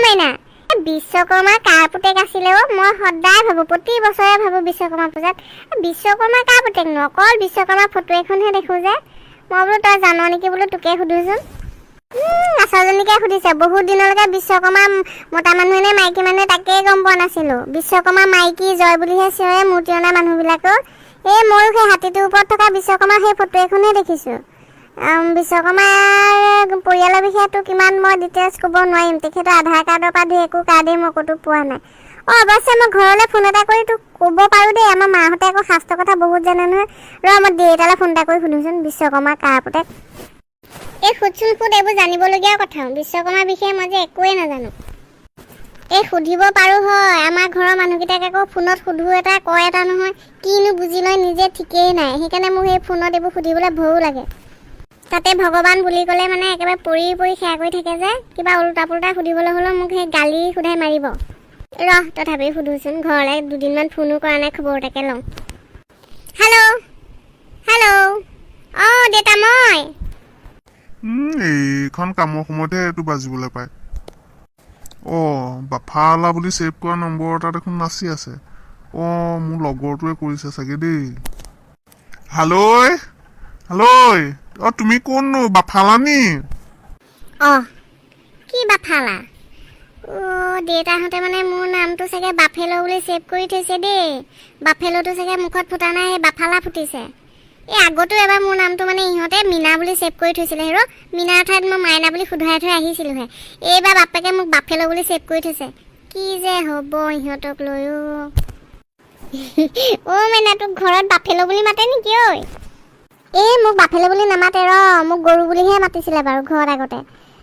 মাইনা বিশ্বকৰ্মা কাৰ পুতেক আছিলে মই সদায় ভাবো প্ৰতি বছৰে ভাবো বিশ্বকৰ্মা পূজাত বিশ্বকৰ্মা কাৰ পুতেক নকল বিশ্বকৰ্মা ফটো এখনহে দেখো যে মই বোলো তই জান নেকি বোলো তোকে সুধোচোন আচাজনীকে সুধিছে বহুত দিনলৈকে বিশ্বকৰ্মা মতা মানুহে নে মাইকী মানুহে তাকেই গম পোৱা নাছিলো বিশ্বকৰ্মা মাইকী জয় বুলিহে চিঞৰে মূৰ্তি অনা মানুহবিলাকৰ এই ময়ো সেই হাতীটোৰ ওপৰত থকা বিশ্বকৰ্মা সেই ফটো এখনহে দেখিছোঁ বিশ্বকৰ্মাৰ পৰিয়ালৰ বিষয়েতো কিমান মই ডিটেইলছ ক'ব নোৱাৰিম তেখেতৰ আধাৰ কাৰ্ডৰ পৰা ধৰি একো কাৰ্ডেই মই ক'তো পোৱা নাই অৱশ্যে মই ঘৰলৈ ফোন এটা কৰি তোক ক'ব পাৰোঁ দেই আমাৰ মাহঁতে আকৌ শাস্ত্ৰৰ কথা বহুত জানে নহয় মই দেউতালৈ ফোন এটা কৰি সুধোচোন বিশ্বকৰ্মা কাৰ পুতেক এই সুধচোন সুধ এইবোৰ জানিবলগীয়া কথা বিশ্বকৰ্মাৰ বিষয়ে মই যে একোৱেই নাজানো এই সুধিব পাৰোঁ হয় আমাৰ ঘৰৰ মানুহকেইটাক আকৌ ফোনত সুধো এটা কয় এটা নহয় কিনো বুজি লয় নিজে ঠিকেই নাই সেইকাৰণে মোক সেই ফোনত এইবোৰ সুধিবলৈ ভয়ো লাগে তাতে ভগৱান বুলি ক'লে মানে একেবাৰে পৰি পৰি সেয়া কৰি থাকে যে কিবা উল্টা পুল্টা সুধিবলৈ হ'লেও মোক সেই গালি সোধাই মাৰিব তথাপি সুধোচোন ঘৰলৈ দুদিনমান ফোনো কৰা নাই খবৰ এটাকে লওঁ হেল্ল' অঁ দেউতা মই এইখন কামৰ সময়তহে এইটো বাজিবলৈ পায় বাফালা বুলি ছেভ কৰা নম্বৰ এটা দেখোন নাচি আছে মোৰ লগৰটোৱে কৰিছে চাগে দেই হেল্ল' তুমি কোননো বাফালা নি কি বাফালা দেউতাহঁতে মানে মোৰ নামটো চাগে বাফেলো বুলি ছেভ কৰি থৈছে দেই বাফেলোটো চাগে মুখত ফুটা নাই সেই বাফালা ফুটিছে এই আগতো এবাৰ মোৰ নামটো মানে ইহঁতে মীনা বুলি ছেভ কৰি থৈছিলে মীনাৰ ঠাইত মই মাইনা বুলি শুধৰাই থৈ আহিছিলোঁহে এইবাৰ বাপেকে মোক বাফেলো বুলি ছেভ কৰি থৈছে কি যে হ'ব ইহঁতক লৈ মাইনা তোক ঘৰত বাফেলো বুলি মাতে নেকি মোক বাফেলো বুলি নামাতে মোক গৰু বুলিহে মাতিছিলে বাৰু ঘৰত আগতে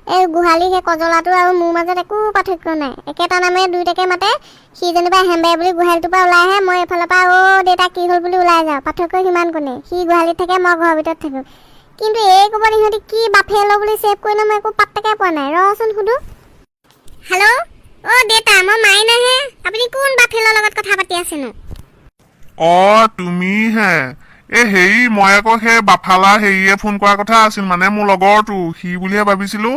এই গোহালি সেই কজলাটো আৰু মোৰ মাজত একো পাৰ্থক্য নাই একেটা নামে দুইটাকে মাতে সি যেনিবা হেম্বে বুলি গোহালিটোৰ পৰা ওলাই আহে মই এইফালৰ পৰা দেউতা কি হ'ল বুলি ওলাই যাওঁ পাৰ্থক্য সিমান কোনে সি গোহালিত থাকে মই ঘৰৰ ভিতৰত থাকোঁ কিন্তু এই ক'ৰবাত ইহঁতি কি বাফেলো বুলি ছেভ কৰিলে মই একো পাত্তাকে পোৱা নাই ৰচোন সুধো হেল্ল' দেউতা মই মাইনাহে আপুনি কোন বাফেলোৰ লগত কথা পাতি আছেনো তুমিহে হেৰি মই আকৌ সেই বাফালা হেৰিয়ে ফোন কৰাৰ কথা আছিল মানে মোৰ লগৰটো সি বুলিহে ভাবিছিলো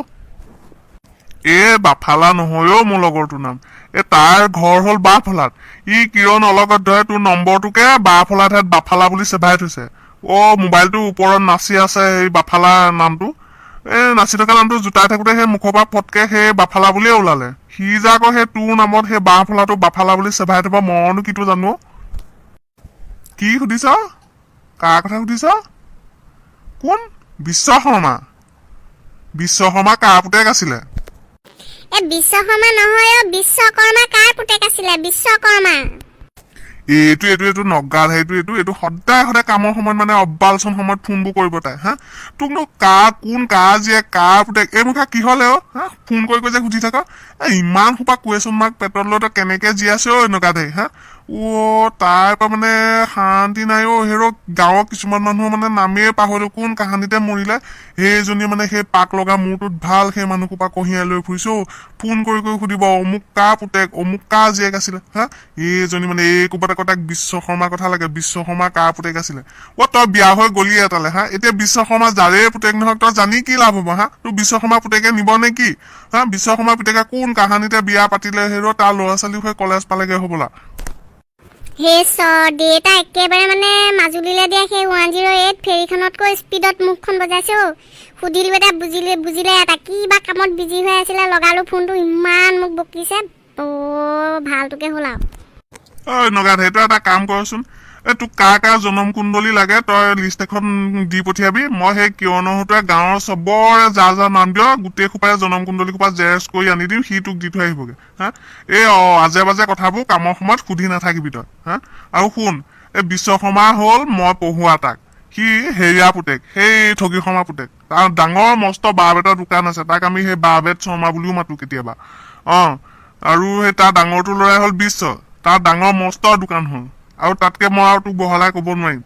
বাফালা নহয় মোৰ লগৰটোৰ নাম তাৰ ঘৰ হ'ল বাফলাত কিৰণ অলগত ধৰে তোৰ নম্বৰটোকে বাফলা ঠাইত বাফালা বুলি চেভাই থৈছে মোবাইলটোৰ ওপৰত নাচি আছে সেই বাফালা নামটো নাচি থকা নামটো জোতাই থাকোতে সেই মুখৰ পৰা ফটকে সেই বাফালা বুলিয়ে ওলালে সি যে আকৌ সেই তোৰ নামত সেই বাফলাটো বাফালা বুলি চেভাই থবা মইনো কিটো জানো কি সুধিছ কাৰ কথা সুধিছ কোন বিশ্বকৰ্মা কাৰ পুতেক আছিলে বিশ্বকৰ্মা নহয় বিশ্বকৰ্মা কাৰ পুতেক আছিলে বিশ্বকৰ্মা এইটো নগাল এইটো সদায় কামৰ সময়ত মানে অব্বালচন সময়ত ফোনবোৰ কৰিব তাই তোকনো কাৰ জীয়েক কাৰ পুতেক এই মুখা কি হলে ফোন কৰি যে সুধি থাক ইমান সোপা কুৱেশ্যন মাৰ্ক পেটত লৈ তই কেনেকে জীয়াইছে এনেকুৱা দেই তাৰ পৰা মানে শান্তি নাই গাঁৱৰ কিছুমান মানুহৰ মানে নামেই পাহৰিলো কোন কাহানিতে মৰিলে সেইজনী মানে সেই পাক লগা মূৰটোত ভাল সেই মানুহৰ পৰা কঢ়িয়াই লৈ ফুৰিছো ফোন কৰি সুধিব অমুক কাৰ পুতেক অমুক কাৰ জীয়েক আছিলে এইজনী মানে এই ক'ৰবাত আকৌ তাক বিশ্বকৰ্মাৰ কথা লাগে বিশ্বকৰ্মা কাৰ পুতেক আছিলে তই বিয়া হৈ গলি এটালে এতিয়া বিশ্বকৰ্মা যাৰে পুতেক নহওক তই জানি কি লাভ হব তোৰ বিশ্বকৰ্মা পুতেকে নিব নে কি বিশ্বকৰ্মা পুতেকে কোন কাহানিতে বিয়া পাতিলে তাৰ ল'ৰা ছোৱালী হৈ কলেজ পালেগে হবলা দেউতা একেবাৰে মানে মাজুলীলৈ দিয়া সেই 108 ফেৰীখনতকৈ স্পীডত মুখখন বজাইছে সুধিলো এটা বুজিলে এটা কিবা কামত বিজি হৈ আছিলে লগালো ফোনটো ইমান মোক বকিছে ভালটোকে হ'ল আৰু নগাত সেইটো এটা কাম কৰচোন তোক কাৰ জনম কুণ্ডলী লাগে তই লিষ্ট এখন দি পঠিয়াবি মই সেই কিয়নহঁতে গাঁৱৰ চবৰে যাৰ নাম দিয় গোটেই সোপাৰে জনম কুণ্ডলী সোপা জেৰেক্স কৰি আনি দিম সি তোক দি থৈ আহিবগে আজে বাজে কথাবোৰ কামৰ সময়ত সুধি নাথাকিবি তই আৰু শুন বিশ্বকৰ্মা হ'ল মই পঢ়ুৱা তাক সি হেৰিয়া পুতেক সেই ঠগী শৰ্মা পুতেক তাৰ ডাঙৰ মস্ত বাঁহ বেতৰ দোকান আছে তাক আমি সেই বাঁহ বেত শৰ্মা বুলিও মাতো কেতিয়াবা আৰু সেই তাৰ ডাঙৰটো ল'ৰাই হ'ল বিশ্ব তাৰ ডাঙৰ মস্ত দোকান হ'ল আৰু তাতকে মই আৰু তোক বহলাই ক'ব নোৱাৰিম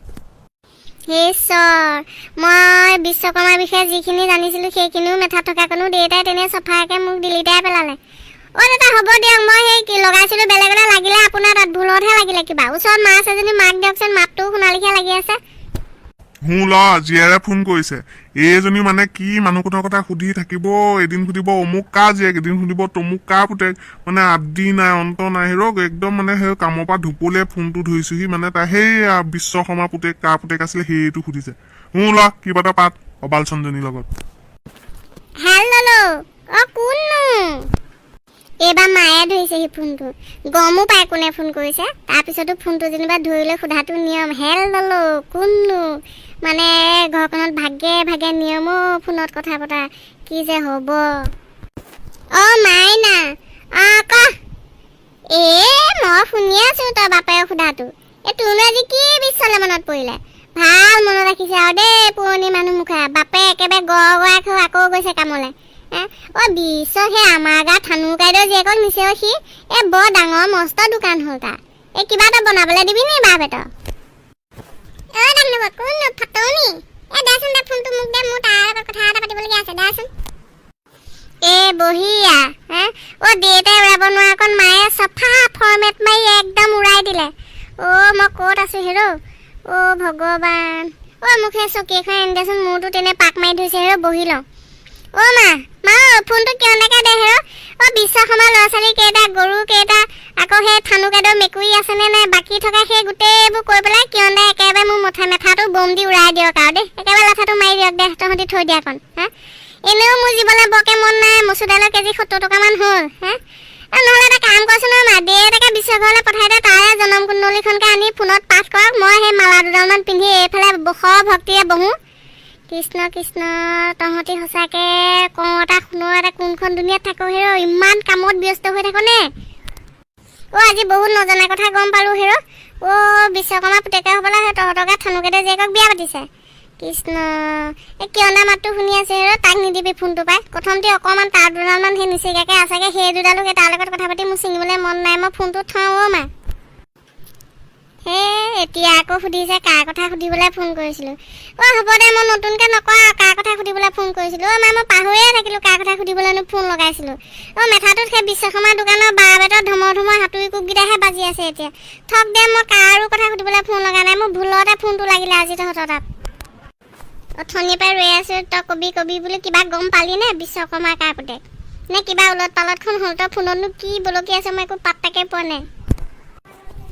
মই বিশ্বকৰ্মাৰ বিষয়ে যিখিনি জানিছিলো সেইখিনিও মেথাত থকা কোনো দেউতাই তেনে চফাকে মোক ডিলিটাই পেলালে দাদা হ'ব দিয়ক মই সেই লগাইছিলো বেলেগতে লাগিলে আপোনাৰ তাত ভুলতহে লাগিলে কিবা ওচৰত মাছ এজনী মাক দিয়কচোন মাতটোও শুনালিখীয়া লাগি আছে ল জীয়েৰে ফোন কৰিছে এইজনী মানে কি মানুহৰ কথা সুধি থাকিব এদিন সুধিব অমুক কাৰ জীয়েক এদিন সুধিব তমুক কাৰ পুতেক মানে আদি নাই অন্ত নাই হেৰক একদম মানে সেই কামৰ পৰা ধুপলে ফোনটো ধৰিছোহি মানে তাই সেই বিশ্বকৰ্মা পুতেক কাৰ পুতেক আছিলে সেইটো সুধিছে ল কিবা এটা পাত অবাল চন্দনীৰ লগত হেল্ল' কোননো এইবাৰ মায়ে ধৰিছেহি ফোনটো গমো পাই কোনে ফোন কৰিছে তাৰপিছতো ফোনটো যেনিবা ধৰিলৈ সোধাটো নিয়ম হেল্ল' কোননো মানে ঘৰখনত ভাগে ভাগে নিয়ম ফোনত কথা পতা কি যে হ'ব মাইনা ক মই শুনি আছো তই বাপেৰে সোধাটো তোৰনো আজি কি বিশ্বলে মনত পৰিলে ভাল মনত ৰাখিছে আৰু দেই পুৰণি মানুহ মুখা বাপে একেবাৰে গড়াই খাই আকৌ গৈছে কামলে বিশ্ব সেই আমাৰ গাঁৱত থানু কাইদেউ জীয়েকক নিছে সি বৰ ডাঙৰ মস্ত দোকান হ'ল তাৰ কিবা এটা বনাবলৈ দিবি নি বাপ এটা বহিয়া দেউতাই উৰাব নোৱাৰাকণ মায়ে চফা ফৰ্মেট মাৰি একদম উৰাই দিলে মই ক'ত আছো হেৰ ভগৱান মোক সেই চকী এখন আনি দেচোন মোৰতো তেনে পাক মাৰি ধৰিছে হেৰ বহি লওঁ মা ফোনটো কিয় এনেকৈ দে হেৰ বিশ্বকৰ্মা ল'ৰা ছোৱালী কেইটা গৰু কেইটা আকৌ সেই থানু কেইটাৰ মেকুৰী আছেনে নাই বাকী থকা সেই গোটেইবোৰ কৈ পেলাই কিয় দে একেবাৰে মোৰ মেথাটো বম দি উৰাই দিয়ক আৰু দেই একেবাৰে লেঠাটো মাৰি দিয়ক দে তহঁতি থৈ দিয়াকণ এনেও মোৰ জীৱলৈ বৰকে মন নাই মচুৰ দাইলৰ কেজি 70 টকামান হ'ল নহ'লে এটা কাম কৰচোন মা দেউতাকে বিশ্বঘৰলৈ পঠাই দে তাৰে জনম কুণ্ডলীখনকে আনি ফোনত পাঠ কৰক মই সেই মালা দুডালমান পিন্ধি এইফালে ভক্তিৰে বহোঁ কৃষ্ণ কৃষ্ণ তহঁতি সঁচাকে কওঁ এটা শুনো এটা কোনখন দুনিয়াত থাকো হেৰ ইমান কামত ব্যস্ত হৈ থাকো নে আজি বহুত নজনা কথা গম পালো হেৰ বিশ্বকৰ্মা পুতেকে হ'বলা তহঁতকে থানুকেইটা জীয়েকক বিয়া পাতিছে কৃষ্ণ কিয়না মাতটো শুনি আছে হেৰ তাক নিদিবি ফোনটো পাই প্ৰথমতে অকণমান তাৰ দুডালমান সেই নিচিগাকে আছেগে সেই দুডালোকে তাৰ লগত কথা পাতি মোৰ ছিঙিবলৈ মন নাই মই ফোনটো থওঁ মা এতিয়া আকৌ সুধিছে কাৰ কথা সুধিবলৈ ফোন কৰিছিলোঁ হ'ব দে মই নতুনকৈ নকওঁ কাৰ কথা সুধিবলৈ ফোন কৰিছিলোঁ মা মই পাহৰিয়ে থাকিলোঁ কাৰ কথা সুধিবলৈনো ফোন লগাইছিলোঁ মেথাটোত সেই বিশ্বকৰ্মা দোকানৰ বাঁহ বেতৰ ধমৰ সাঁতুৰি কোবকেইটাহে বাজি আছে এতিয়া থক দে মই কাৰো কথা সুধিবলৈ ফোন লগা নাই মোৰ ভুলতে ফোনটো লাগিলে আজি তহঁতৰ তাত অথনিৰ পৰা ৰৈ আছোঁ তই কবি বুলি কিবা গম পালি নে বিশ্বকৰ্মা কাৰ পুতেক নে কিবা উলট পালতখন হ'ল তই ফোনতনো কি বলকি আছে মই একো পাত্তাকে পোৱা নাই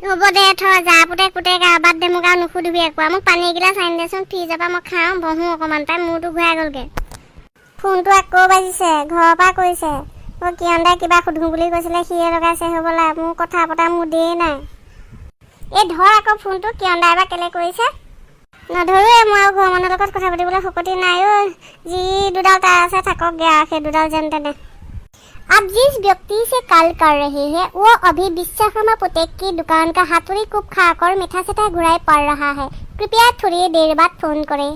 হ'ব দে যা পুতেক বাদ দে মোক আৰু নুসুধিবি একো মোক পানী এগিলাচ আনি দেচোন ফ্ৰিজৰ পৰা মই খাওঁ বহোঁ অকণমান পাই মূৰটো ঘূৰাই গ'লগৈ ফোনটো আকৌ বাজিছে ঘৰৰ পৰা কৰিছে কিয়ন দাই কিবা সুধোঁ বুলি কৈছিলে সিয়ে লগাইছে হ'বলা মোৰ কথা পতা মোৰ দেই নাই ধৰ আকৌ ফোনটো কিয়ন দাই বা কেলে কৰিছে নধৰোৱে মই আৰু ঘৰৰ মানুহৰ লগত কথা পাতিবলৈ শকতি নাই যি দুডাল তাৰ আছে থাককগৈ আৰু সেই দুডাল যেন তেনে आप जिस व्यक्ति से कॉल कर रहे हैं वो अभी विश्वकर्मा पुतेक की दुकान का हाथुड़ी कूप खाकर मीठा सेठा घुराई पड़ रहा है कृपया थोड़ी देर बाद फोन करें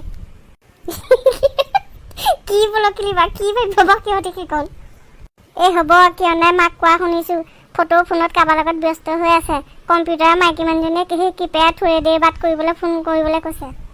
কি বলকিলি বা কি ভাবিব কিহতে কি কল হ'ব কিয় নাই মাক কোৱা শুনিছোঁ ফটো ফোনত কাৰোবাৰ লগত ব্যস্ত হৈ আছে কম্পিউটাৰৰ মাইকী মানুহজনীয়ে কিপেড থৈ দেৰি বাদ কৰিবলৈ ফোন কৰিবলৈ কৈছে